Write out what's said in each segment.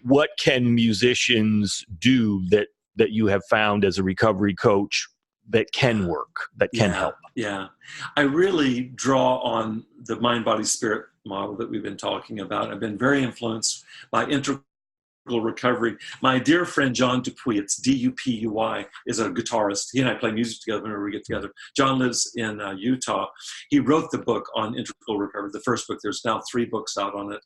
what can musicians do that you have found as a recovery coach that can work, that can help? Yeah. I really draw on the mind, body, spirit model that we've been talking about. I've been very influenced by integral recovery. My dear friend John Dupuy, it's D-U-P-U-Y, is a guitarist. He and I play music together whenever we get together. John lives in Utah. He wrote the book on integral recovery, the first book. There's now 3 books out on it.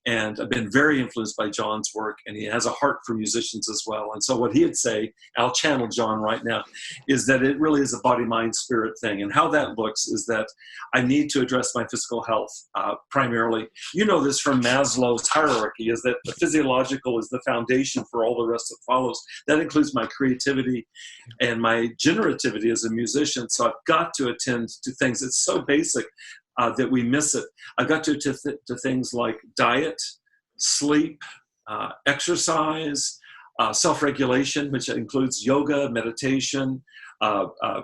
And I've been very influenced by John's work, and he has a heart for musicians as well. And so what he'd say, I'll channel John right now, is that it really is a body, mind, spirit thing. And how that looks is that I need to address my physical health primarily. You know this from Maslow's hierarchy, is that the physiological is the foundation for all the rest that follows. That includes my creativity and my generativity as a musician. So I've got to attend to things. It's so basic that we miss it. I've got to things like diet, sleep, exercise, self-regulation, which includes yoga, meditation,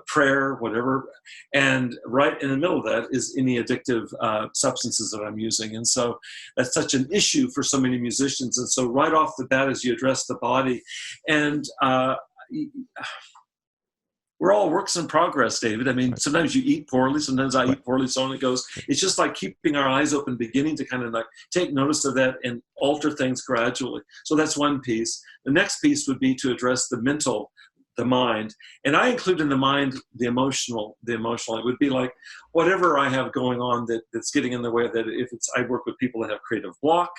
prayer, whatever. And right in the middle of that is any addictive substances that I'm using. And so that's such an issue for so many musicians. And so right off the bat, as you address the body, and we're all works in progress, David. I mean, sometimes you eat poorly, sometimes I eat poorly, so on it goes. It's just like keeping our eyes open, beginning to kind of like take notice of that and alter things gradually. So that's one piece. The next piece would be to address the mental, the mind. And I include in the mind the emotional. It would be like whatever I have going on that's getting in the way. That if it's, I work with people that have creative block.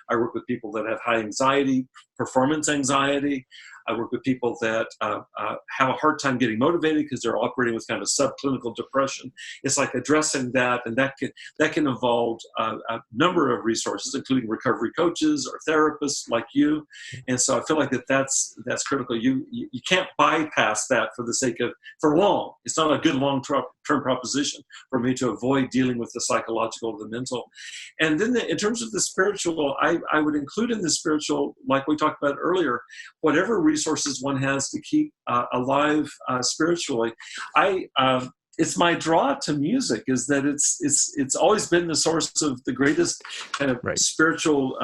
I work with people that have high anxiety, performance anxiety. I work with people that have a hard time getting motivated because they're operating with kind of subclinical depression. It's like addressing that, and that can involve a number of resources, including recovery coaches or therapists like you. And so I feel like that's critical. You can't bypass that for long. It's not a good long-term proposition for me to avoid dealing with the psychological, the mental. And then in terms of the spiritual, I would include in the spiritual, like we talked about earlier, whatever resources one has to keep alive spiritually. It's my draw to music is that it's always been the source of the greatest kind of spiritual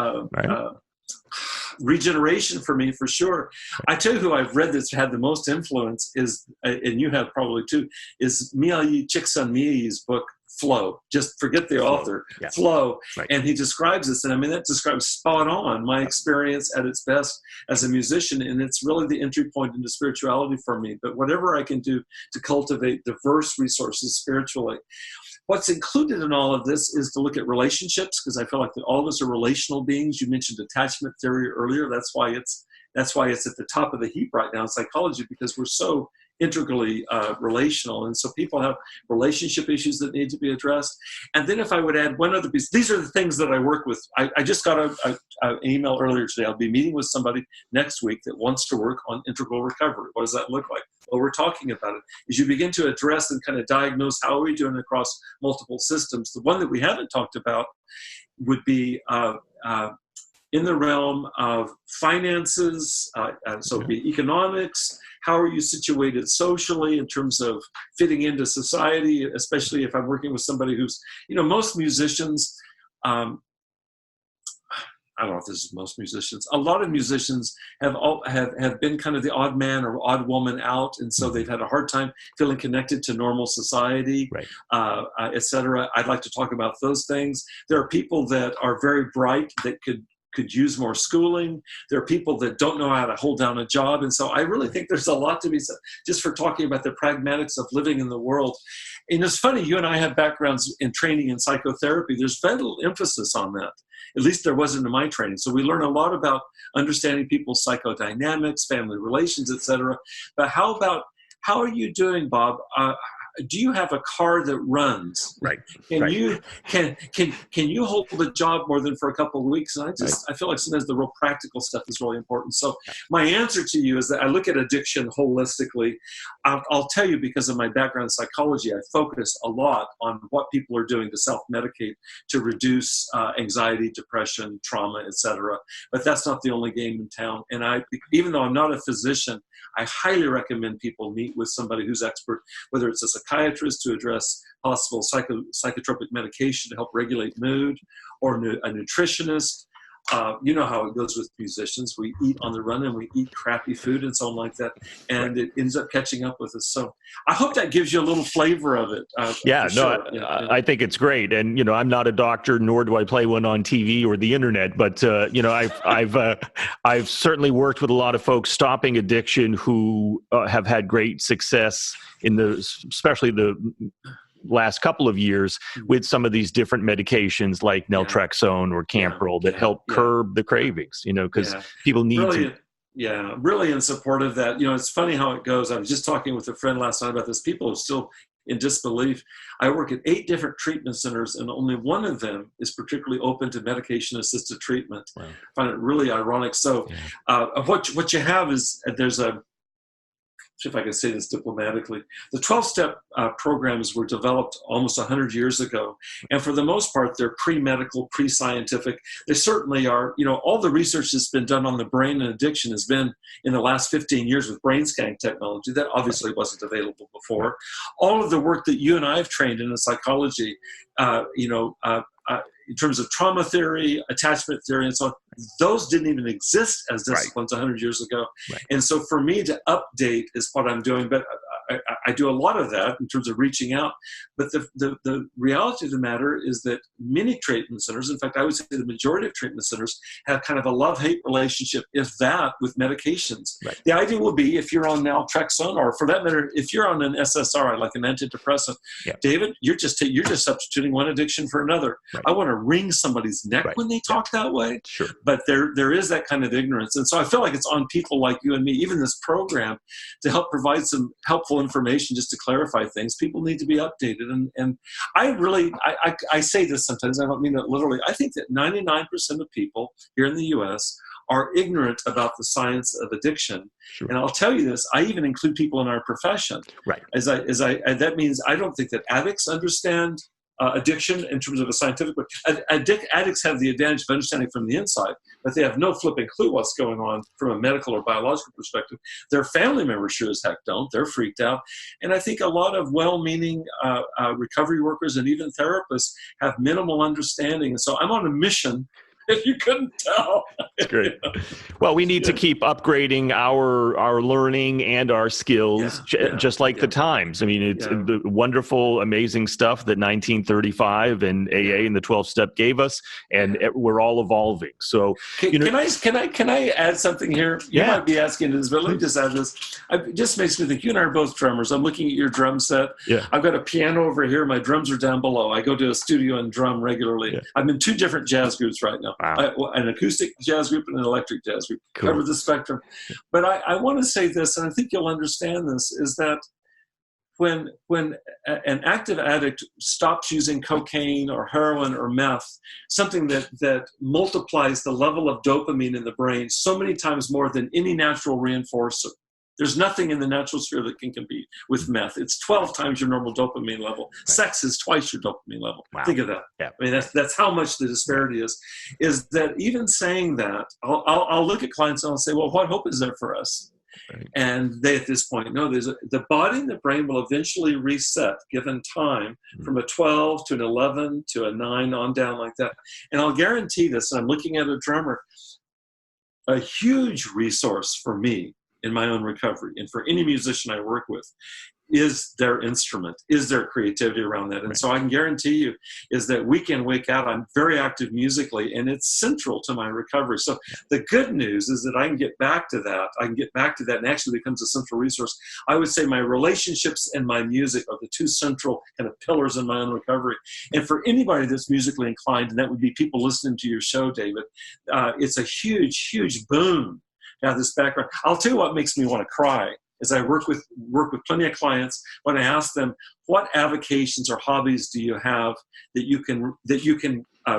regeneration for me, for sure. I tell you who I've read that's had the most influence is, and you have probably too, is Mihaly Csikszentmihalyi's book, Flow. Just forget the author. Flow. And he describes this, and I mean, that describes spot on my experience at its best as a musician, and it's really the entry point into spirituality for me. But whatever I can do to cultivate diverse resources spiritually. What's included in all of this is to look at relationships, because I feel like that all of us are relational beings. You mentioned attachment theory earlier. That's why it's at the top of the heap right now in psychology, because we're so integrally relational. And so people have relationship issues that need to be addressed. And then if I would add one other piece, these are the things that I work with. I just got an email earlier today. I'll be meeting with somebody next week that wants to work on integral recovery. What does that look like? Well, we're talking about it. As you begin to address and kind of diagnose how are we doing across multiple systems, the one that we haven't talked about would be in the realm of finances, so it'd be economics. How are you situated socially in terms of fitting into society, especially if I'm working with somebody who's, most musicians, I don't know if this is most musicians. A lot of musicians have been kind of the odd man or odd woman out, and so they've had a hard time feeling connected to normal society, et cetera. I'd like to talk about those things. There are people that are very bright that could use more schooling. There are people that don't know how to hold down a job. And so I really think there's a lot to be said just for talking about the pragmatics of living in the world. And it's funny, you and I have backgrounds in training in psychotherapy. There's very little emphasis on that. At least there wasn't in my training. So we learn a lot about understanding people's psychodynamics, family relations, et cetera. But how are you doing, Bob? Do you have a car that runs? Can you hold a job more than for a couple of weeks? And I feel like sometimes the real practical stuff is really important. So my answer to you is that I look at addiction holistically. I'll tell you, because of my background in psychology, I focus a lot on what people are doing to self-medicate to reduce anxiety, depression, trauma, etc. But that's not the only game in town. And even though I'm not a physician, I highly recommend people meet with somebody who's expert, whether it's a psychiatrist to address possible psychotropic medication to help regulate mood, or a nutritionist, you know how it goes with musicians. We eat on the run and we eat crappy food and so on like that, and it ends up catching up with us. So I hope that gives you a little flavor of it. Yeah, sure. I think it's great. And, I'm not a doctor, nor do I play one on TV or the internet, but, I've certainly worked with a lot of folks stopping addiction who have had great success especially the last couple of years with some of these different medications like naltrexone or Camprol that help curb the cravings, because people need to. Yeah, really in support of that. It's funny how it goes. I was just talking with a friend last night about this. People are still in disbelief. I work at 8 different treatment centers, and only one of them is particularly open to medication-assisted treatment. Wow. I find it really ironic. So what you have is there's see if I can say this diplomatically, the 12-step programs were developed almost 100 years ago. And for the most part, they're pre-medical, pre-scientific. They certainly are, all the research that's been done on the brain and addiction has been in the last 15 years with brain scanning technology. That obviously wasn't available before. All of the work that you and I have trained in psychology, in terms of trauma theory, attachment theory, and so on, those didn't even exist as disciplines 100 years ago. Right. And so for me to update is what I'm doing, but I do a lot of that in terms of reaching out. But the reality of the matter is that many treatment centers, in fact, I would say the majority of treatment centers, have kind of a love-hate relationship, if that, with medications. Right. The idea will be if you're on naltrexone, or for that matter, if you're on an SSRI, like an antidepressant, David, you're just substituting one addiction for another. Right. I want to wring somebody's neck when they talk that way. Sure. But there is that kind of ignorance. And so I feel like it's on people like you and me, even this program, to help provide some helpful information just to clarify things. People need to be updated. And I say this sometimes, I don't mean it literally. I think that 99% of people here in the U.S. are ignorant about the science of addiction. Sure. And I'll tell you this, I even include people in our profession. Right. That means I don't think that addicts understand addiction in terms of a scientific way. Addicts have the advantage of understanding from the inside, but they have no flipping clue what's going on from a medical or biological perspective. Their family members sure as heck don't. They're freaked out. And I think a lot of well-meaning recovery workers and even therapists have minimal understanding. And so I'm on a mission, if you couldn't tell. That's great. Well, we need to keep upgrading our learning and our skills, just like the times. I mean, it's the wonderful, amazing stuff that 1935 and AA and the 12-step gave us, and we're all evolving. So, can I add something here? You might be asking this, but let me just add this. It just makes me think. You and I are both drummers. I'm looking at your drum set. Yeah. I've got a piano over here. My drums are down below. I go to a studio and drum regularly. Yeah. I'm in 2 different jazz groups right now. Wow. An acoustic jazz group and an electric jazz group. Cool. Cover the spectrum. But I want to say this, and I think you'll understand this, is that when an active addict stops using cocaine or heroin or meth, something that multiplies the level of dopamine in the brain so many times more than any natural reinforcer. There's nothing in the natural sphere that can compete with meth. It's 12 times your normal dopamine level. Right. Sex is twice your dopamine level. Wow. Think of that. Yeah. I mean, that's how much the disparity is. Is that even saying that, I'll look at clients and I'll say, well, what hope is there for us? Right. And they, at this point, know the body and the brain will eventually reset given time from a 12 to an 11 to a 9 on down like that. And I'll guarantee this, and I'm looking at a drummer, a huge resource for me in my own recovery, and for any musician I work with, is their instrument, is their creativity around that. And so I can guarantee you is that week in, week out, I'm very active musically, and it's central to my recovery. So the good news is that I can get back to that. And actually becomes a central resource. I would say my relationships and my music are the 2 central kind of pillars in my own recovery. And for anybody that's musically inclined, and that would be people listening to your show, David, it's a huge, huge boon to have this background. I'll tell you what makes me want to cry. As I work with plenty of clients, when I ask them, what avocations or hobbies do you have that you can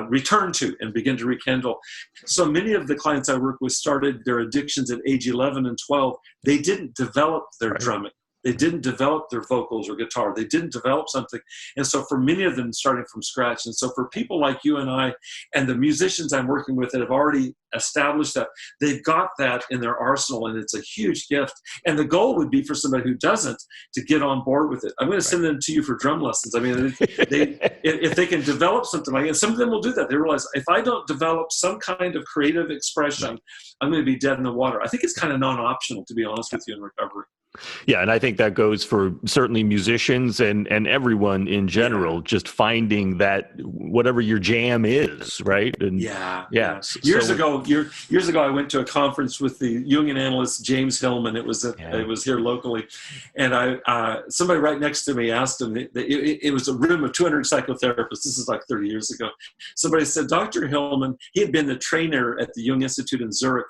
return to and begin to rekindle? So many of the clients I work with started their addictions at age 11 and 12. They didn't develop their drumming. They didn't develop their vocals or guitar. They didn't develop something. And so for many of them, starting from scratch. And so for people like you and I and the musicians I'm working with that have already established that, they've got that in their arsenal, and it's a huge gift. And the goal would be for somebody who doesn't to get on board with it. I'm going to send them to you for drum lessons. I mean, if they can develop something like, and some of them will do that. They realize, if I don't develop some kind of creative expression, I'm going to be dead in the water. I think it's kind of non-optional, to be honest with you, in recovery. Yeah, and I think that goes for certainly musicians and everyone in general, just finding that whatever your jam is, right? And Years ago, I went to a conference with the Jungian analyst James Hillman. It was here locally, and somebody right next to me asked him. It was a room of 200 psychotherapists. This is like 30 years ago. Somebody said, Dr. Hillman, he had been the trainer at the Jung Institute in Zurich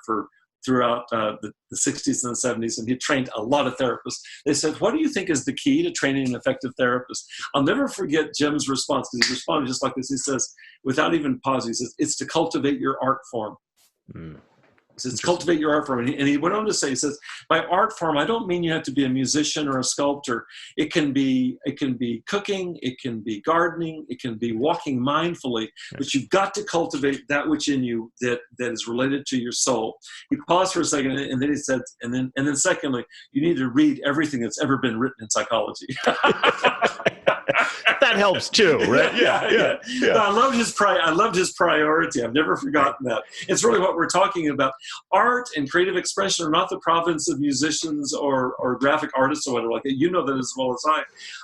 throughout the 60s and the 70s, and he trained a lot of therapists. They said, what do you think is the key to training an effective therapist? I'll never forget Jim's response, because he responded just like this. He says, without even pausing, he says, it's to cultivate your art form. He says, cultivate your art form. And he went on to say, he says, by art form, I don't mean you have to be a musician or a sculptor. It can be cooking, it can be gardening, it can be walking mindfully, but you've got to cultivate that which in you that is related to your soul. He paused for a second, and then he said, and then secondly, you need to read everything that's ever been written in psychology. That helps too, right? Yeah. I loved his priority. I've never forgotten that. It's really what we're talking about. Art and creative expression are not the province of musicians or graphic artists or whatever like that. You know that as well as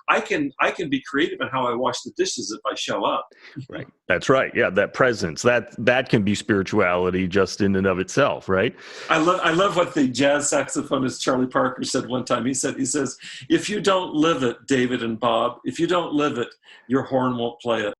I can be creative in how I wash the dishes if I show up. Right. That's right. Yeah, that presence. That can be spirituality just in and of itself, right? I love what the jazz saxophonist Charlie Parker said one time. He says, if you don't live it, David and Bob, if you don't live it, your horn won't play it.